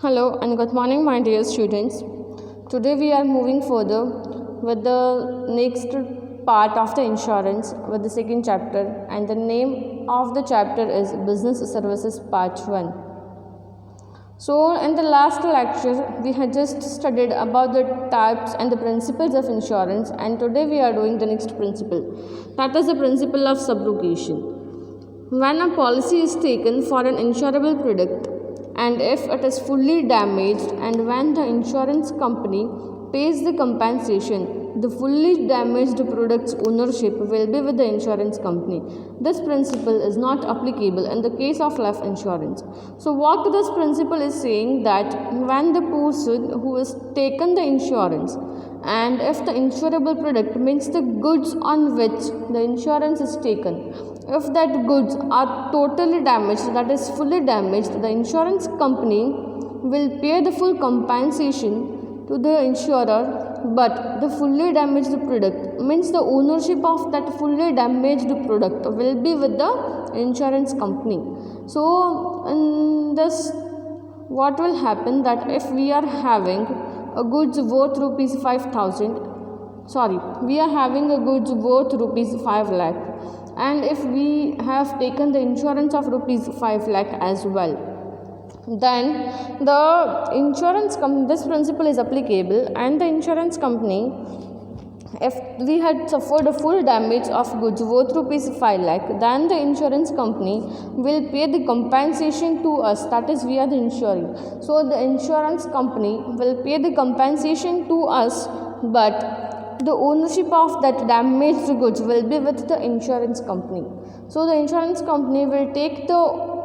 Hello and good morning, my dear students. Today we are moving further with the next part of the insurance with the second chapter, and the name of the chapter is Business Services Part 1. So, in the last lecture, we had just studied about the types and the principles of insurance, and today we are doing the next principle, that is the principle of subrogation. When a policy is taken for an insurable product and if it is fully damaged, and when the insurance company pays the compensation, the fully damaged product's ownership will be with the insurance company. This principle is not applicable in the case of life insurance. So what this principle is saying, that when the person who has taken the insurance, and if the insurable product means the goods on which the insurance is taken, if that goods are totally damaged, that is fully damaged, the insurance company will pay the full compensation to the insurer, but the fully damaged product means the ownership of that fully damaged product will be with the insurance company. So in this, what will happen, that if we are having a goods worth rupees 5,000, we are having a goods worth rupees 5 lakh, and if we have taken the insurance of rupees 5 lakh as well, then the insurance this principle is applicable, and the insurance company, if we had suffered a full damage of goods worth rupees 5 lakh, then the insurance company will pay the compensation to us, that is we are the insuring. So the insurance company will pay the compensation to us, but the ownership of that damaged goods will be with the insurance company. So the insurance company will take the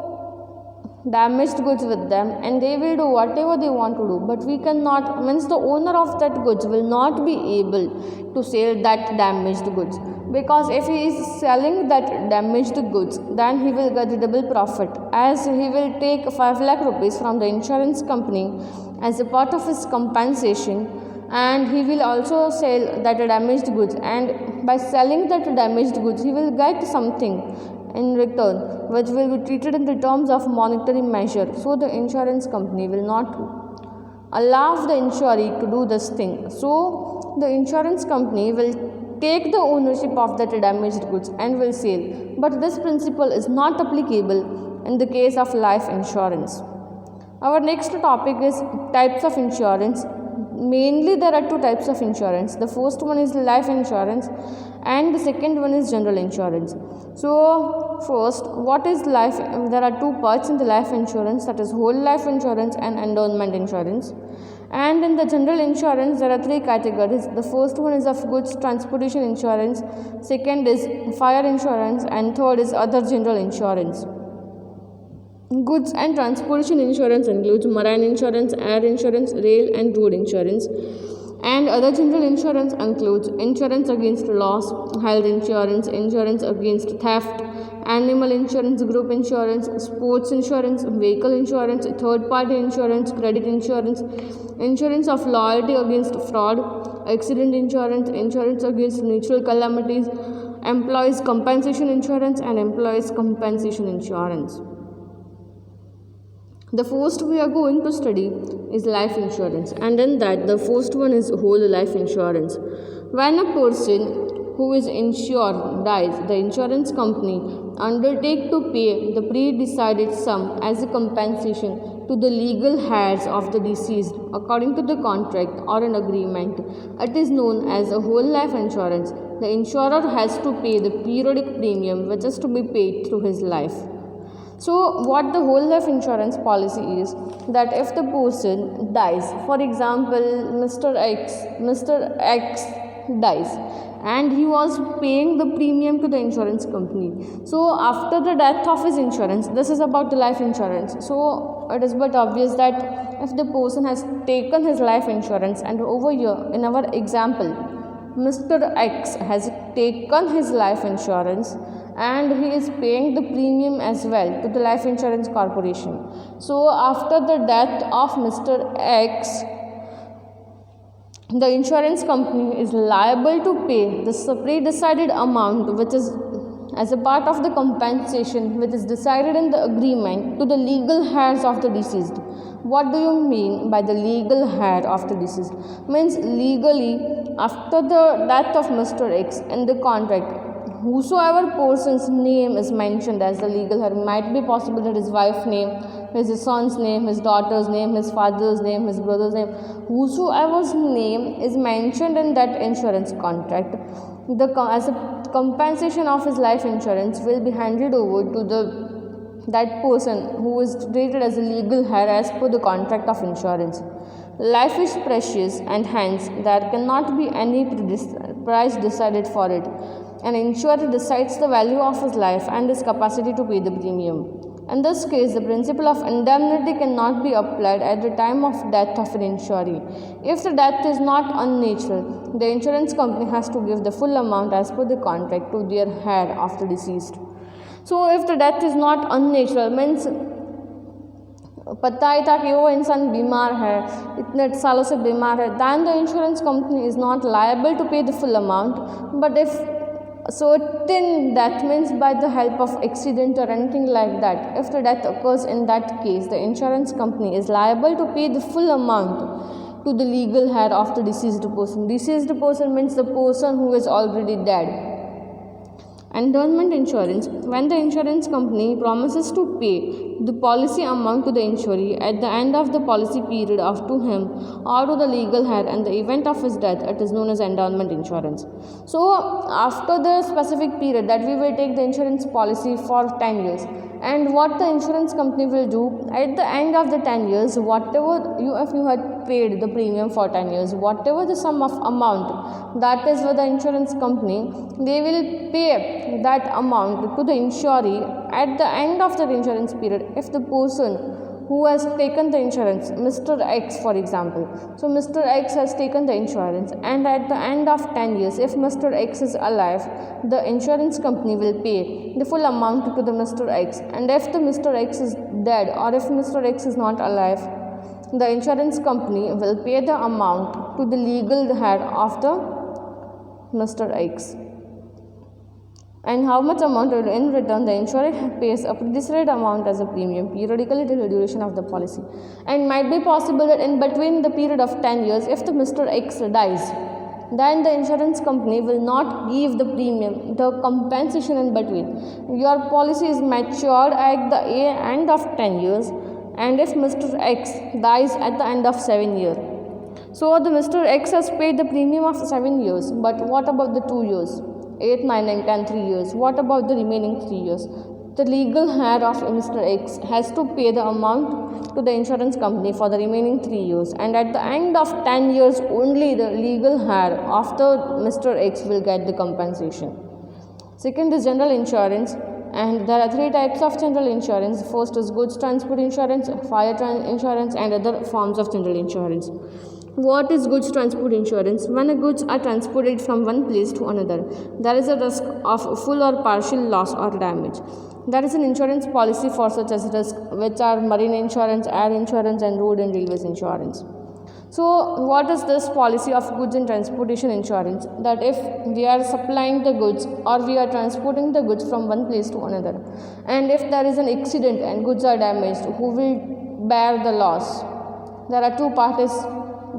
damaged goods with them, and they will do whatever they want to do, but we cannot, means the owner of that goods will not be able to sell that damaged goods, because if he is selling that damaged goods, then he will get the double profit, as he will take 5 lakh rupees from the insurance company as a part of his compensation, and he will also sell that damaged goods, and by selling that damaged goods he will get something in return, which will be treated in the terms of monetary measure. So the insurance company will not allow the insurer to do this thing. So the insurance company will take the ownership of that damaged goods and will sell. But this principle is not applicable in the case of life insurance. Our next topic is types of insurance. Mainly there are two types of insurance. The first one is life insurance, and the second one is general insurance. So first, what is life? There are two parts in the life insurance, that is whole life insurance and endowment insurance. And in the general insurance there are three categories. The first one is of goods transportation insurance, second is fire insurance, and third is other general insurance. Goods and transportation insurance includes marine insurance, air insurance, rail and road insurance. And other general insurance includes insurance against loss, health insurance, insurance against theft, animal insurance, group insurance, sports insurance, vehicle insurance, third party insurance, credit insurance, insurance of loyalty against fraud, accident insurance, insurance against natural calamities, employees compensation insurance, and employees compensation insurance. The first we are going to study is life insurance, and in that the first one is whole life insurance. When a person who is insured dies, the insurance company undertake to pay the pre-decided sum as a compensation to the legal heirs of the deceased according to the contract or an agreement. It is known as a whole life insurance. The insurer has to pay the periodic premium which is to be paid through his life. So what the whole life insurance policy is, that if the person dies, for example Mr. X dies, and he was paying the premium to the insurance company. So after the death of his insurance, this is about the life insurance. So it is but obvious that if the person has taken his life insurance, and over here in our example Mr. X has taken his life insurance and he is paying the premium as well to the life insurance corporation. So after the death of Mr. X, the insurance company is liable to pay the pre-decided amount which is as a part of the compensation which is decided in the agreement to the legal heirs of the deceased. What do you mean by the legal heir of the deceased? Means legally, after the death of Mr. X in the contract, whosoever person's name is mentioned as the legal heir, might be possible that his wife's name, his son's name, his daughter's name, his father's name, his brother's name, whosoever's name is mentioned in that insurance contract, as a compensation of his life insurance will be handed over to that person who is treated as a legal heir as per the contract of insurance. Life is precious and hence there cannot be any price decided for it. An insurer decides the value of his life and his capacity to pay the premium. In this case, the principle of indemnity cannot be applied at the time of death of an insuree. If the death is not unnatural, the insurance company has to give the full amount as per the contract to their heir of the deceased. So, if the death is not unnatural, means पता ही था कि वो इंसान बीमार है, इतने सालों से बीमार है, then the insurance company is not liable to pay the full amount. But if certain death, means by the help of accident or anything like that, if the death occurs in that case, the insurance company is liable to pay the full amount to the legal heir of the deceased person. Deceased person means the person who is already dead. Endowment insurance, when the insurance company promises to pay the policy amount to the insuree at the end of the policy period of to him or to the legal heir in the event of his death, it is known as endowment insurance. So, after the specific period that we will take the insurance policy for 10 years, and what the insurance company will do at the end of the 10 years, whatever if you had paid the premium for 10 years, whatever the sum of amount, that is what the insurance company, they will pay that amount to the insuree at the end of the insurance period. If the person who has taken the insurance, Mr. X for example, so Mr. X has taken the insurance, and at the end of 10 years, if Mr. X is alive, the insurance company will pay the full amount to the Mr. X, and if the Mr. X is dead or if Mr. X is not alive, the insurance company will pay the amount to the legal heir of the Mr. X. And how much amount in return the insurer pays a decided amount as a premium periodically till the duration of the policy. And might be possible that in between the period of 10 years, if the Mr. X dies, then the insurance company will not give the premium, the compensation in between. Your policy is matured at the end of 10 years, and if Mr. X dies at the end of 7 years, so the Mr. X has paid the premium of 7 years, but what about the 2 years? 8, 9 and 10, 3 years. What about the remaining 3 years? The legal heir of Mr. X has to pay the amount to the insurance company for the remaining 3 years, and at the end of 10 years only the legal heir of the Mr. X will get the compensation. Second is general insurance, and there are 3 types of general insurance. First is goods transport insurance, fire insurance and other forms of general insurance. What is goods transport insurance? When the goods are transported from one place to another, there is a risk of full or partial loss or damage. There is an insurance policy for such as risk, which are marine insurance, air insurance and road and railways insurance. So, what is this policy of goods and transportation insurance? That if we are supplying the goods or we are transporting the goods from one place to another, and if there is an accident and goods are damaged, who will bear the loss? There are 2 parties,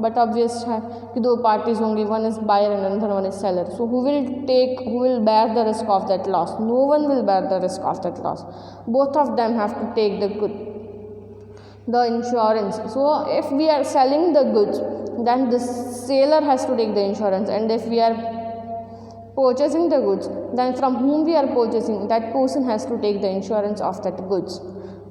but obvious है कि 2 parties होंगी, one is buyer and another one is seller. So who will bear the risk of that loss? No one will bear the risk of that loss. Both of them have to take the insurance. So if we are selling the goods, then the seller has to take the insurance, and if we are purchasing the goods, then from whom we are purchasing, that person has to take the insurance of that goods.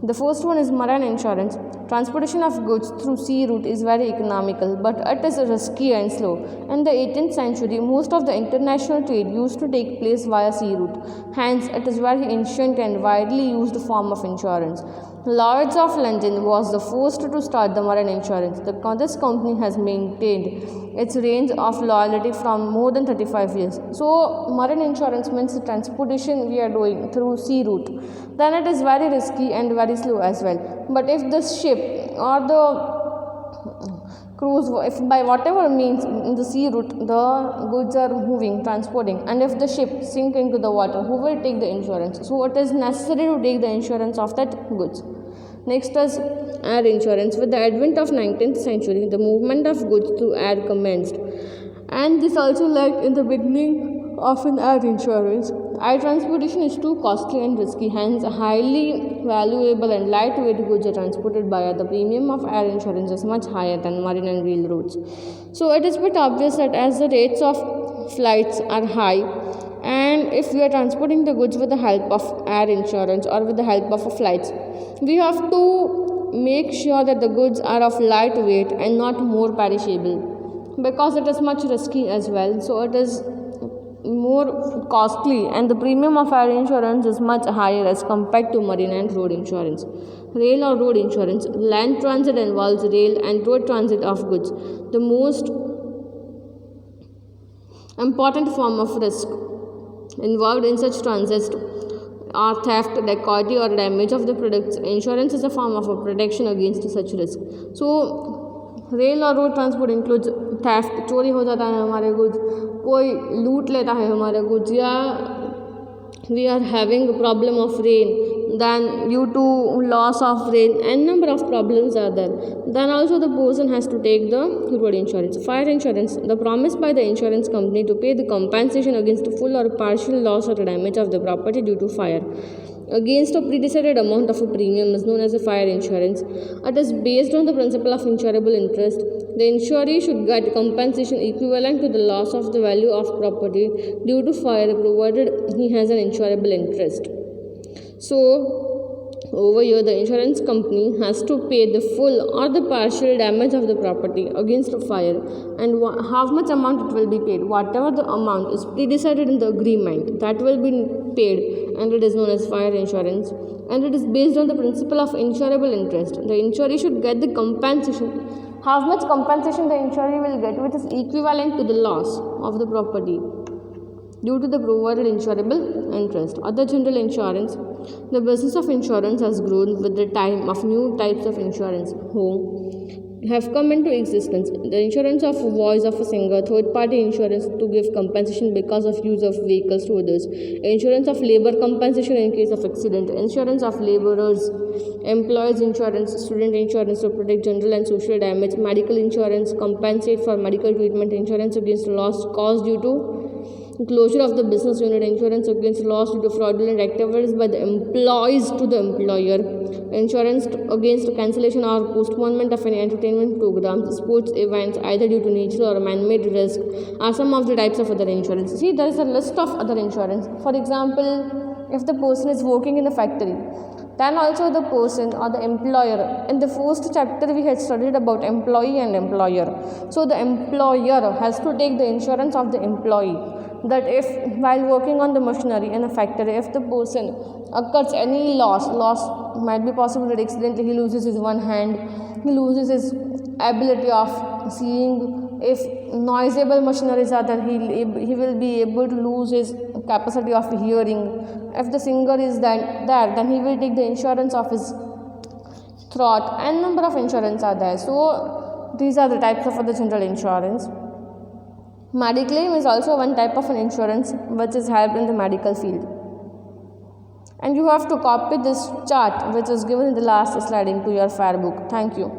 The first one is marine insurance. Transportation of goods through sea route is very economical, but it is risky and slow. In the 18th century, most of the international trade used to take place via sea route. Hence, it is very ancient and widely used form of insurance. Lloyd's of London was the first to start the marine insurance. This company has maintained its range of loyalty from more than 35 years. So, marine insurance means the transportation we are doing through sea route. Then it is very risky and very slow as well. But if the ship or the cruise, if by whatever means in the sea route the goods are moving, transporting, and if the ship sink into the water, who will take the insurance? So it is necessary to take the insurance of that goods. Next is air insurance. With the advent of 19th century, the movement of goods through air commenced, and this also led in the beginning of an air insurance. Air transportation is too costly and risky, hence highly valuable and lightweight goods are transported by air. The premium of air insurance is much higher than marine and railroads. So it is quite obvious that as the rates of flights are high, and if we are transporting the goods with the help of air insurance or with the help of flights, we have to make sure that the goods are of light weight and not more perishable, because it is much risky as well. So it is more costly, and the premium of air insurance is much higher as compared to marine and road insurance. Rail or road insurance. Land transit involves rail and road transit of goods. The most important form of risk involved in such transits are theft, dacoity, or damage of the products. Insurance is a form of a protection against such risk. So rail और road transport includes theft, चोरी हो जाता है हमारे goods, कोई लूट लेता है हमारे गुड्स, या we are having a problem of rain, then due to loss of rain and number of problems are there, then also the person has to take the road insurance. Fire insurance. The promise by the insurance company to pay the compensation against full or partial loss or damage of the property due to fire against a pre-decided amount of a premium is known as a fire insurance. It is based on the principle of insurable interest. The insuree should get compensation equivalent to the loss of the value of property due to fire, provided he has an insurable interest. So over here the insurance company has to pay the full or the partial damage of the property against a fire, and how much amount it will be paid, whatever the amount is pre-decided in the agreement, that will be paid, and it is known as fire insurance, and it is based on the principle of insurable interest. The insurer should get the compensation, how much compensation the insurer will get, which is equivalent to the loss of the property due to the provided insurable interest. Other general insurance. The business of insurance has grown with the time of new types of insurance have come into existence. The insurance of voice of a singer, third-party insurance to give compensation because of use of vehicles to others, insurance of labor compensation in case of accident, insurance of laborers, employees insurance, student insurance to protect general and social damage, medical insurance compensate for medical treatment, insurance against loss caused due to closure of the business unit, insurance against loss due to fraudulent activities by the employees to the employer, insurance against cancellation or postponement of any entertainment programs, sports events either due to natural or man-made risk are some of the types of other insurance. See, there is a list of other insurance. For example, if the person is working in a factory, then also the person or the employer, in the first chapter we had studied about employee and employer. So the employer has to take the insurance of the employee, that if while working on the machinery in a factory, if the person occurs any loss might be possible that accidentally he loses his one hand, he loses his ability of seeing, if noisable machineries are there, he will be able to lose his capacity of hearing, if the singer is there, then he will take the insurance of his throat, and number of insurance are there. So these are the types of other general insurance. Mediclaim is also one type of an insurance which is helped in the medical field. And you have to copy this chart which is given in the last slide into your fair book. Thank you.